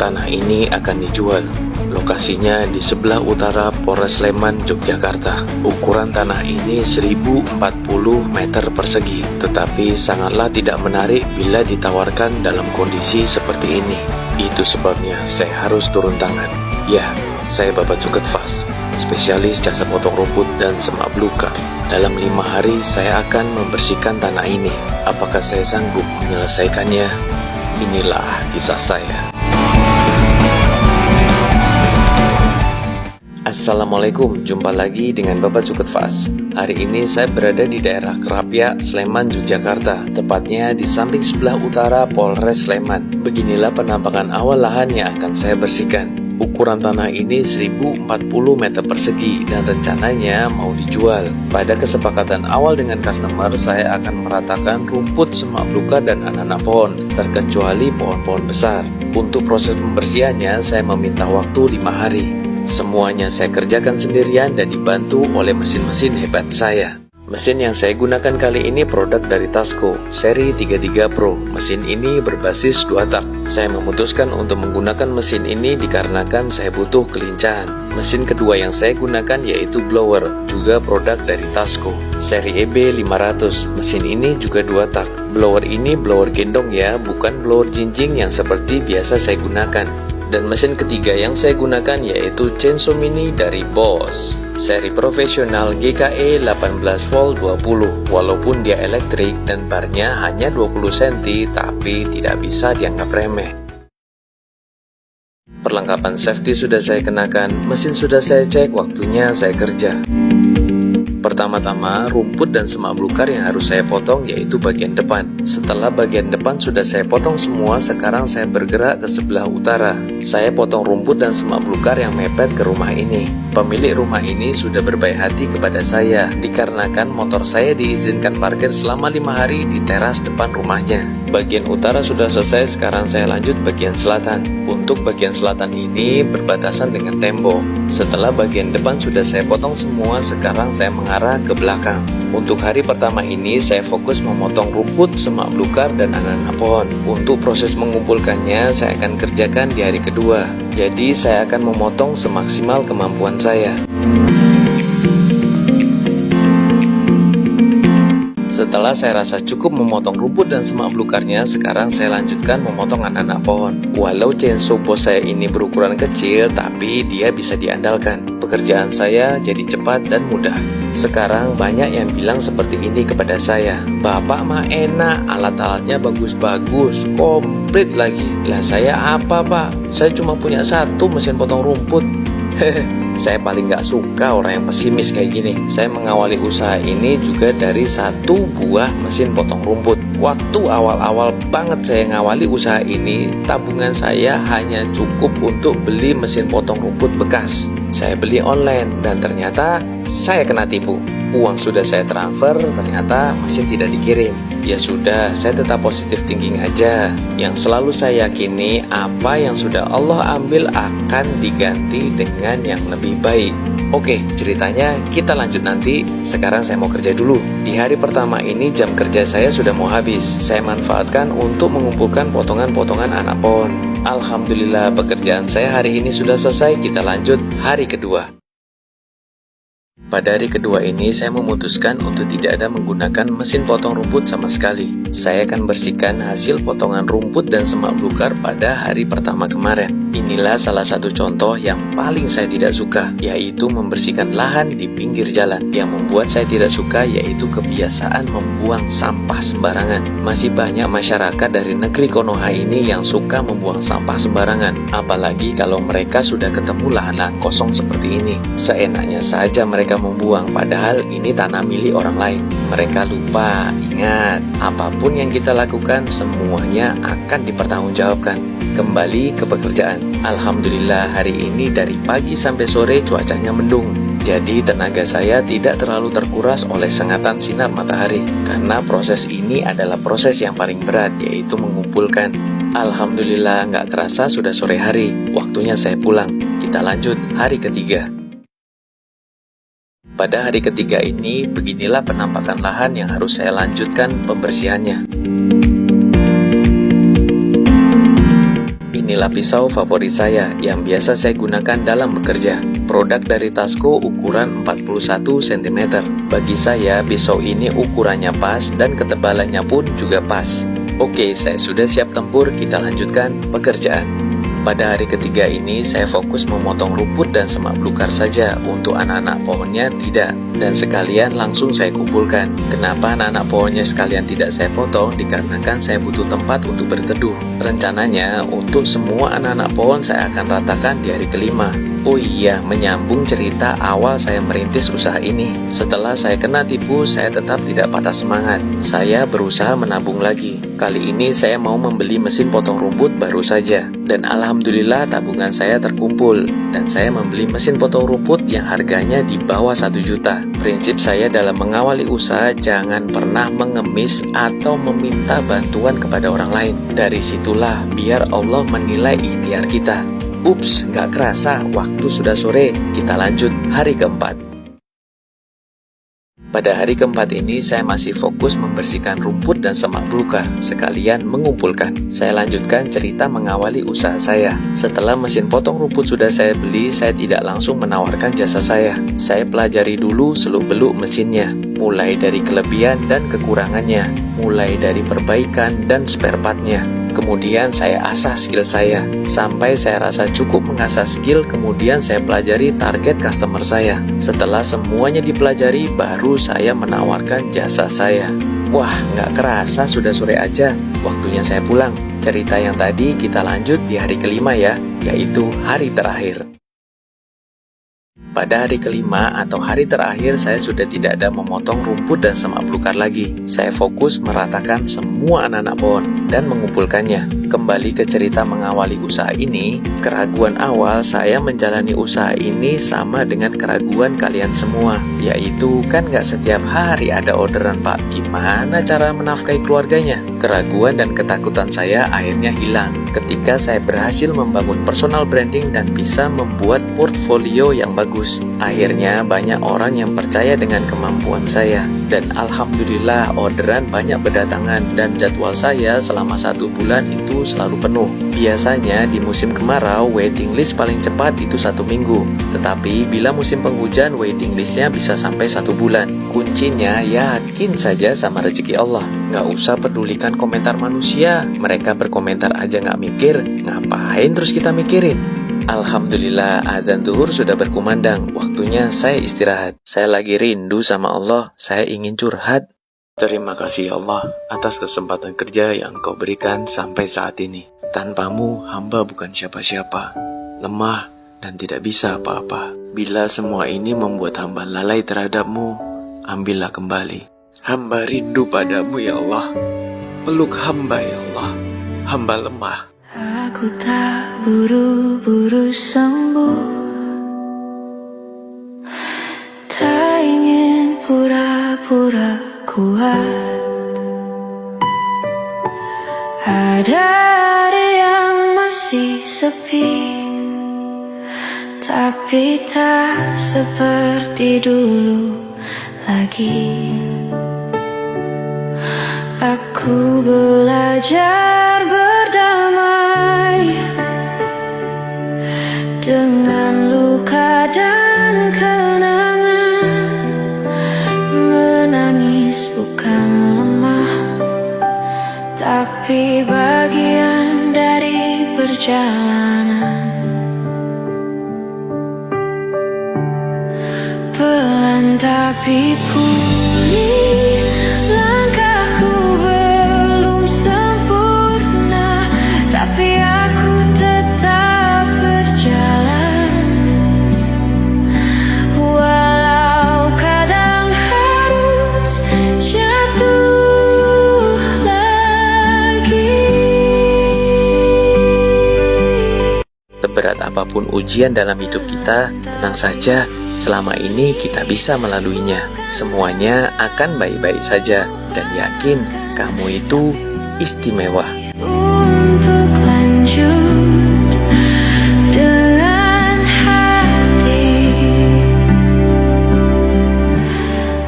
Tanah ini akan dijual. Lokasinya di sebelah utara Polres Sleman, Yogyakarta. Ukuran tanah ini 1040 meter persegi, tetapi sangatlah tidak menarik bila ditawarkan dalam kondisi seperti ini. Itu sebabnya saya harus turun tangan. Ya, saya Bapak Cuket Fast, spesialis jasa potong rumput dan semak belukar. Dalam 5 hari saya akan membersihkan tanah ini. Apakah saya sanggup menyelesaikannya? Inilah kisah saya. Assalamualaikum, jumpa lagi dengan Bapak Cuket Fast. Hari ini saya berada di daerah Kerapia, Sleman, Yogyakarta, tepatnya di samping sebelah utara Polres Sleman. Beginilah penampakan awal lahan yang akan saya bersihkan. Ukuran tanah ini 1040 meter persegi dan rencananya mau dijual. Pada kesepakatan awal dengan customer, saya akan meratakan rumput, semak belukar, dan anak-anak pohon, terkecuali pohon-pohon besar. Untuk proses pembersihannya, saya meminta waktu 5 hari. Semuanya saya kerjakan sendirian dan dibantu oleh mesin-mesin hebat saya. Mesin yang saya gunakan kali ini produk dari Tasco, seri 33 Pro. Mesin ini berbasis 2 tak. Saya memutuskan untuk menggunakan mesin ini dikarenakan saya butuh kelincahan. Mesin kedua yang saya gunakan yaitu blower, juga produk dari Tasco, seri EB500. Mesin ini juga 2 tak. Blower ini blower gendong ya, bukan blower jinjing yang seperti biasa saya gunakan. Dan mesin ketiga yang saya gunakan yaitu chainsaw mini dari Bosch, seri profesional GKE 18 volt 20. Walaupun dia elektrik dan barnya hanya 20 cm, tapi tidak bisa dianggap remeh. Perlengkapan safety sudah saya kenakan, mesin sudah saya cek, waktunya saya kerja. Pertama-tama, rumput dan semak belukar yang harus saya potong yaitu bagian depan. Setelah bagian depan sudah saya potong semua, sekarang saya bergerak ke sebelah utara. Saya potong rumput dan semak belukar yang mepet ke rumah ini. Pemilik rumah ini sudah berbaik hati kepada saya, dikarenakan motor saya diizinkan parkir selama 5 hari di teras depan rumahnya. Bagian utara sudah selesai, sekarang saya lanjut bagian selatan. Untuk bagian selatan ini berbatasan dengan tembok. Setelah bagian depan sudah saya potong semua, sekarang saya mengarah ke belakang. Untuk hari pertama ini saya fokus memotong rumput, semak belukar, dan anak-anak pohon. Untuk proses mengumpulkannya saya akan kerjakan di hari kedua. Jadi saya akan memotong semaksimal kemampuan saya. Setelah saya rasa cukup memotong rumput dan semak belukarnya, sekarang saya lanjutkan memotong anak-anak pohon. Walau chainsaw bos saya ini berukuran kecil, tapi dia bisa diandalkan. Pekerjaan saya jadi cepat dan mudah. Sekarang banyak yang bilang seperti ini kepada saya, "Bapak mah enak, alat-alatnya bagus-bagus, komplit lagi." Lah saya apa pak? Saya cuma punya 1 mesin potong rumput. Saya paling gak suka orang yang pesimis kayak gini. Saya mengawali usaha ini juga dari 1 buah mesin potong rumput. Waktu awal-awal banget saya ngawali usaha ini, tabungan saya hanya cukup untuk beli mesin potong rumput bekas. Saya beli online dan ternyata saya kena tipu. Uang sudah saya transfer, ternyata mesin tidak dikirim. Ya sudah, saya tetap positif thinking aja. Yang selalu saya yakini, apa yang sudah Allah ambil akan diganti dengan yang lebih baik. Oke, ceritanya kita lanjut nanti. Sekarang saya mau kerja dulu. Di hari pertama ini jam kerja saya sudah mau habis. Saya manfaatkan untuk mengumpulkan potongan-potongan anak pohon. Alhamdulillah, pekerjaan saya hari ini sudah selesai. Kita lanjut hari kedua. Pada hari kedua ini saya memutuskan untuk tidak ada menggunakan mesin potong rumput sama sekali. Saya akan bersihkan hasil potongan rumput dan semak belukar pada hari pertama kemarin. Inilah salah satu contoh yang paling saya tidak suka, yaitu membersihkan lahan di pinggir jalan. Yang membuat saya tidak suka yaitu kebiasaan membuang sampah sembarangan. Masih banyak masyarakat dari negeri Konoha ini yang suka membuang sampah sembarangan. Apalagi kalau mereka sudah ketemu lahan-lahan kosong seperti ini. Seenaknya saja mereka membuang, padahal ini tanah milik orang lain. Mereka lupa. Ingat, apapun yang kita lakukan semuanya akan dipertanggungjawabkan. Kembali ke pekerjaan. Alhamdulillah hari ini dari pagi sampai sore cuacanya mendung. Jadi tenaga saya tidak terlalu terkuras oleh sengatan sinar matahari. Karena proses ini adalah proses yang paling berat, yaitu mengumpulkan. Alhamdulillah nggak kerasa sudah sore hari. Waktunya saya pulang. Kita lanjut hari ketiga. Pada hari ketiga ini, beginilah penampakan lahan yang harus saya lanjutkan pembersihannya. inilah pisau favorit saya yang biasa saya gunakan dalam bekerja. Produk dari Tasco ukuran 41 cm. Bagi saya, pisau ini ukurannya pas dan ketebalannya pun juga pas. Oke, saya sudah siap tempur, kita lanjutkan pekerjaan. Pada hari ketiga ini, saya fokus memotong rumput dan semak belukar saja. Untuk anak-anak pohonnya tidak. Dan sekalian langsung saya kumpulkan. Kenapa anak-anak pohonnya sekalian tidak saya potong? Dikarenakan saya butuh tempat untuk berteduh. Rencananya, untuk semua anak-anak pohon saya akan ratakan di hari kelima. Oh iya, menyambung cerita awal saya merintis usaha ini. Setelah saya kena tipu, saya tetap tidak patah semangat. Saya berusaha menabung lagi. Kali ini saya mau membeli mesin potong rumput baru saja. Dan alhamdulillah tabungan saya terkumpul. Dan saya membeli mesin potong rumput yang harganya di bawah 1 juta. Prinsip saya dalam mengawali usaha, jangan pernah mengemis atau meminta bantuan kepada orang lain. Dari situlah biar Allah menilai ikhtiar kita. Ups, gak kerasa, waktu sudah sore. Kita lanjut hari keempat. Pada hari keempat ini, saya masih fokus membersihkan rumput dan semak belukar, sekalian mengumpulkan. Saya lanjutkan cerita mengawali usaha saya. Setelah mesin potong rumput sudah saya beli, saya tidak langsung menawarkan jasa saya. Saya pelajari dulu seluk-beluk mesinnya, mulai dari kelebihan dan kekurangannya, mulai dari perbaikan dan spare part-nya. Kemudian saya asah skill saya, sampai saya rasa cukup mengasah skill, kemudian saya pelajari target customer saya. Setelah semuanya dipelajari, baru saya menawarkan jasa saya. Wah, nggak kerasa sudah sore aja, waktunya saya pulang. Cerita yang tadi kita lanjut di hari kelima ya, yaitu hari terakhir. Pada hari kelima atau hari terakhir, saya sudah tidak ada memotong rumput dan semak belukar lagi. Saya fokus meratakan semua anak-anak pohon dan mengumpulkannya. Kembali ke cerita mengawali usaha ini, keraguan awal saya menjalani usaha ini sama dengan keraguan kalian semua, yaitu kan gak setiap hari ada orderan Pak, gimana cara menafkahi keluarganya? Keraguan dan ketakutan saya akhirnya hilang ketika saya berhasil membangun personal branding dan bisa membuat portfolio yang bagus. Akhirnya banyak orang yang percaya dengan kemampuan saya, dan alhamdulillah orderan banyak berdatangan dan jadwal saya selama 1 bulan itu selalu penuh. Biasanya di musim kemarau waiting list paling cepat itu 1 minggu, tetapi bila musim penghujan waiting listnya bisa sampai 1 bulan. Kuncinya yakin saja sama rezeki Allah. Nggak usah pedulikan komentar manusia, mereka berkomentar aja nggak mikir, ngapain terus kita mikirin? Alhamdulillah, adzan zuhur sudah berkumandang. Waktunya saya istirahat. Saya lagi rindu sama Allah. Saya ingin curhat. Terima kasih ya Allah atas kesempatan kerja yang Engkau berikan sampai saat ini. Tanpamu, hamba bukan siapa-siapa, lemah dan tidak bisa apa-apa. Bila semua ini membuat hamba lalai terhadap-Mu, ambillah kembali. Hamba rindu padamu ya Allah. Peluk hamba ya Allah. Hamba lemah. Aku tak buru-buru sembuh, tak ingin pura-pura kuat. Ada hari yang masih sepi, tapi tak seperti dulu lagi. Aku belajar berdamai dengan luka dan kenangan. Menangis bukan lemah, tapi bagian dari perjalanan. Pelan tapi pulih, langkahku belum sempurna, tapi aku tetap berjalan. Walau kadang harus jatuh lagi. Seberat apapun ujian dalam hidup kita, tenang saja. Selama ini kita bisa melaluinya. Semuanya akan baik-baik saja. Dan yakin kamu itu istimewa. Untuk lanjut dengan hati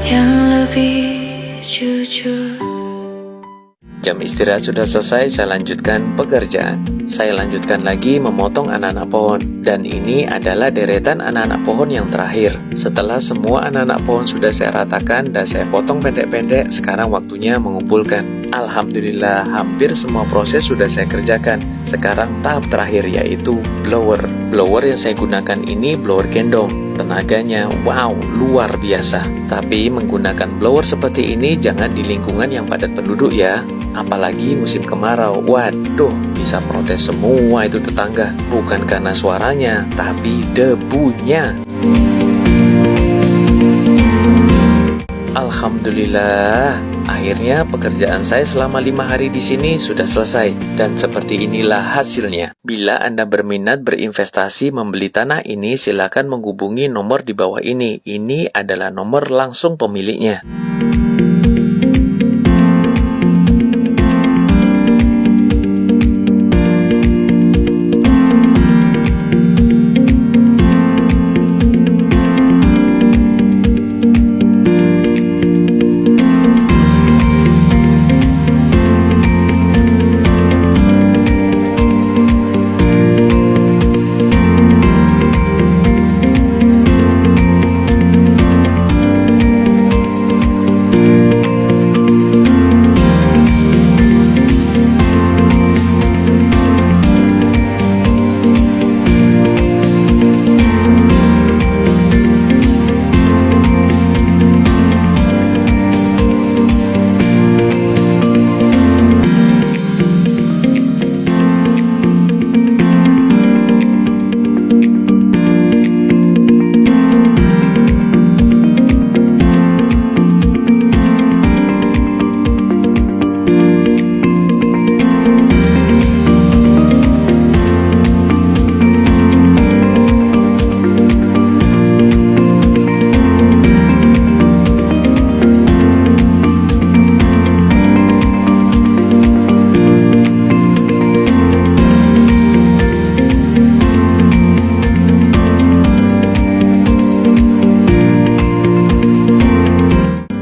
yang lebih jujur. Jam istirahat sudah selesai, saya lanjutkan pekerjaan. Saya lanjutkan lagi memotong anak-anak pohon. Dan ini adalah deretan anak-anak pohon yang terakhir. Setelah semua anak-anak pohon sudah saya ratakan dan saya potong pendek-pendek, sekarang waktunya mengumpulkan. Alhamdulillah, hampir semua proses sudah saya kerjakan. Sekarang tahap terakhir yaitu blower. Blower yang saya gunakan ini blower gendong. Tenaganya, wow, luar biasa. Tapi menggunakan blower seperti ini jangan di lingkungan yang padat penduduk ya. Apalagi musim kemarau, waduh, bisa protes semua itu tetangga. Bukan karena suaranya, tapi debunya. Alhamdulillah, akhirnya pekerjaan saya selama 5 hari di sini sudah selesai. Dan seperti inilah hasilnya. Bila Anda berminat berinvestasi membeli tanah ini, silakan menghubungi nomor di bawah ini. Ini adalah nomor langsung pemiliknya.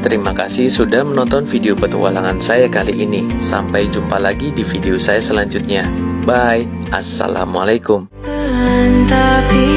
Terima kasih sudah menonton video petualangan saya kali ini. Sampai jumpa lagi di video saya selanjutnya. Bye. Assalamualaikum. Tapi